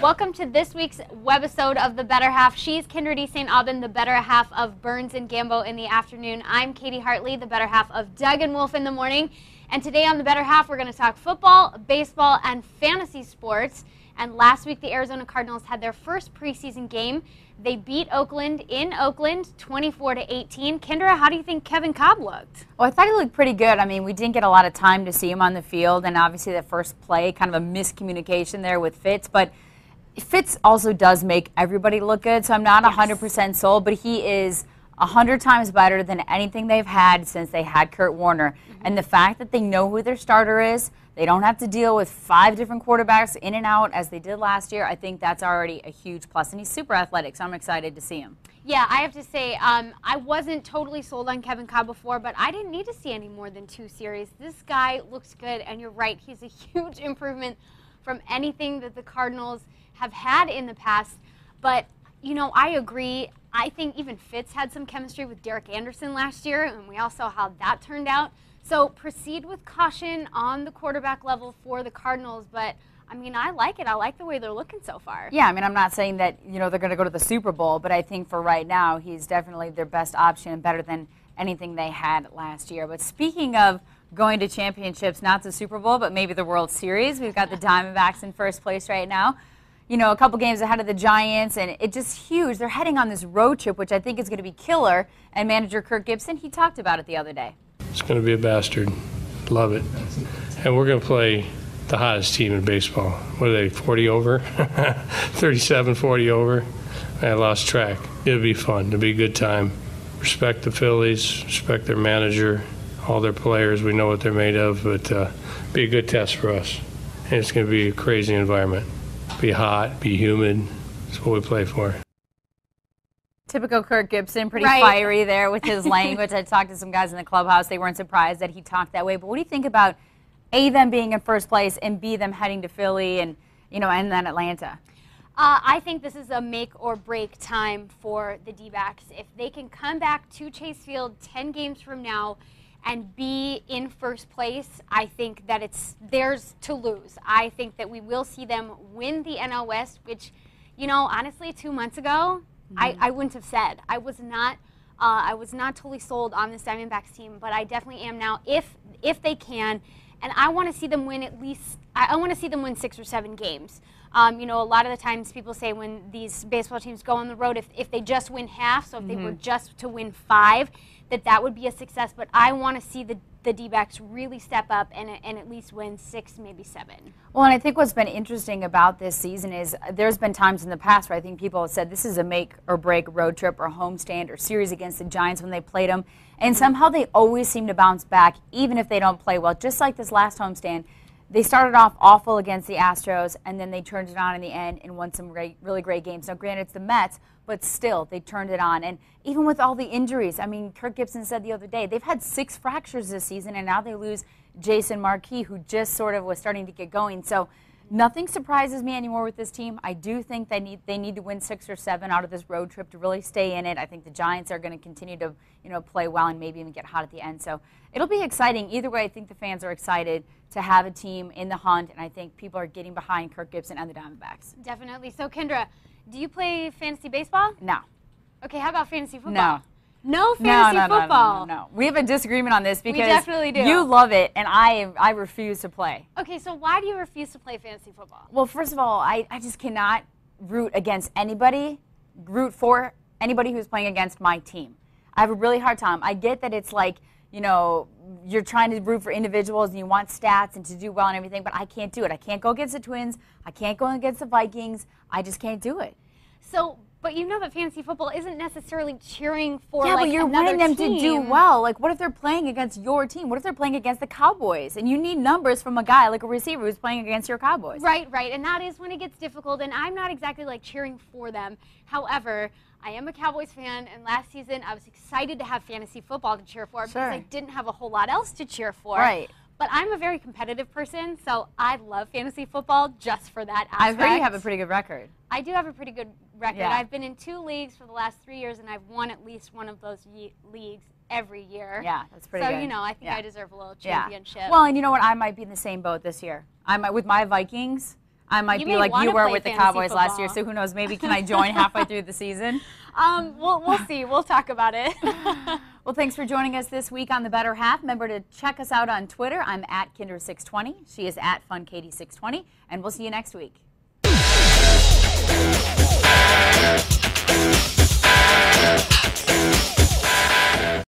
Welcome to this week's webisode of The Better Half. She's Kendra D. St. Aubin, the better half of Burns and Gambo in the afternoon. I'm Katie Hartley, the better half of Doug and Wolf in the morning. And today on The Better Half, we're going to talk football, baseball, and fantasy sports. And last week, the Arizona Cardinals had their first preseason game. They beat Oakland in Oakland, 24-18. Kendra, how do you think Kevin Cobb looked? Well, I thought he looked pretty good. I mean, we didn't get a lot of time to see him on the field, and obviously that first play, kind of a miscommunication there with Fitz. But Fitz also does make everybody look good, so I'm not 100% sold, but he is 100 times better than anything they've had since they had Kurt Warner. And the fact that they know who their starter is, they don't have to deal with 5 different quarterbacks in and out as they did last year, I think that's already a huge plus. And he's super athletic, so I'm excited to see him. Yeah, I have to say, I wasn't totally sold on Kevin Cobb before, but I didn't need to see any more than 2 series. This guy looks good, and you're right, he's a huge improvement from anything that the Cardinals have had in the past. But, you know, I agree. I think even Fitz had some chemistry with Derek Anderson last year, and we all saw how that turned out. So proceed with caution on the quarterback level for the Cardinals, but I mean, I like it. I like the way they're looking so far. Yeah, I mean, I'm not saying that, you know, they're going to go to the Super Bowl, but I think for right now, he's definitely their best option and better than anything they had last year. But speaking of going to championships, not the Super Bowl, but maybe the World Series, we've got the Diamondbacks in first place right now. You know, a couple games ahead of the Giants, and it's just huge. They're heading on this road trip, which I think is going to be killer, and manager Kirk Gibson, he talked about it the other day. It's going to be a bastard. Love it. And we're going to play the hottest team in baseball. What are they, 40 over? 37, 40 over? I lost track. It'll be fun. It'll be a good time. Respect the Phillies, respect their manager, all their players. We know what they're made of, but be a good test for us. And it's going to be a crazy environment. Be hot, be humid. That's what we play for. Typical Kirk Gibson, pretty fiery there with his language. I talked to some guys in the clubhouse. They weren't surprised that he talked that way. But what do you think about A, them being in first place, and B, them heading to Philly and, you know, and then Atlanta? I think this is a make or break time for the D-backs. If they can come back to Chase Field 10 games from now and be in first place, I think that it's theirs to lose. I think that we will see them win the NL West, which, you know, honestly, 2 months ago, I wouldn't have said. I was not totally sold on this Diamondbacks team, but I definitely am now if they can. And I want to see them win at least. I want to see them win 6 or 7 games. You know, a lot of the times people say when these baseball teams go on the road, if they just win half, so if they were just to win 5, that would be a success. But I want to see the D-backs really step up and at least win 6, maybe 7. Well, and I think what's been interesting about this season is there's been times in the past where I think people have said this is a make or break road trip or homestand or series against the Giants when they played them. And somehow they always seem to bounce back, even if they don't play well. Just like this last homestand, they started off awful against the Astros, and then they turned it on in the end and won some really great games. Now, granted, it's the Mets, but still, they turned it on. And even with all the injuries, I mean, Kirk Gibson said the other day, they've had 6 fractures this season, and now they lose Jason Marquis, who just sort of was starting to get going. So nothing surprises me anymore with this team. I do think they need to win 6 or 7 out of this road trip to really stay in it. I think the Giants are going to continue to, you know, play well and maybe even get hot at the end. So it'll be exciting. Either way, I think the fans are excited to have a team in the hunt, and I think people are getting behind Kirk Gibson and the Diamondbacks. Definitely. So, Kendra, do you play fantasy baseball? No. Okay, how about fantasy football? No. No fantasy football? No. We have a disagreement on this because we definitely do. You love it, and I refuse to play. Okay, so why do you refuse to play fantasy football? Well, first of all, I just cannot root for anybody who's playing against my team. I have a really hard time. I get that it's like, you know, you're trying to root for individuals and you want stats and to do well and everything, but I can't do it. I can't go against the Twins. I can't go against the Vikings. I just can't do it. So, but you know that fantasy football isn't necessarily cheering for like but you're wanting them team. To do well. Like, what if they're playing against your team? What if they're playing against the Cowboys? And you need numbers from a guy like a receiver who's playing against your Cowboys. Right. And that is when it gets difficult, and I'm not exactly like cheering for them. However, I am a Cowboys fan, and last season I was excited to have fantasy football to cheer for because I didn't have a whole lot else to cheer for. Right. But I'm a very competitive person, so I love fantasy football just for that aspect. I've heard you have a pretty good record. I do have a pretty good record. Yeah. I've been in 2 leagues for the last 3 years, and I've won at least one of those leagues every year. Yeah, that's pretty good. So, you know, I think I deserve a little championship. Well, and you know what? I might be in the same boat this year. With my Vikings, I might You be may like wanna you were play with the fantasy Cowboys last year, football. so who knows, maybe can I join halfway through the season? We'll see. We'll talk about it. Well, thanks for joining us this week on The Better Half. Remember to check us out on Twitter. I'm at Kinder620. She is at FunKatie620. And we'll see you next week.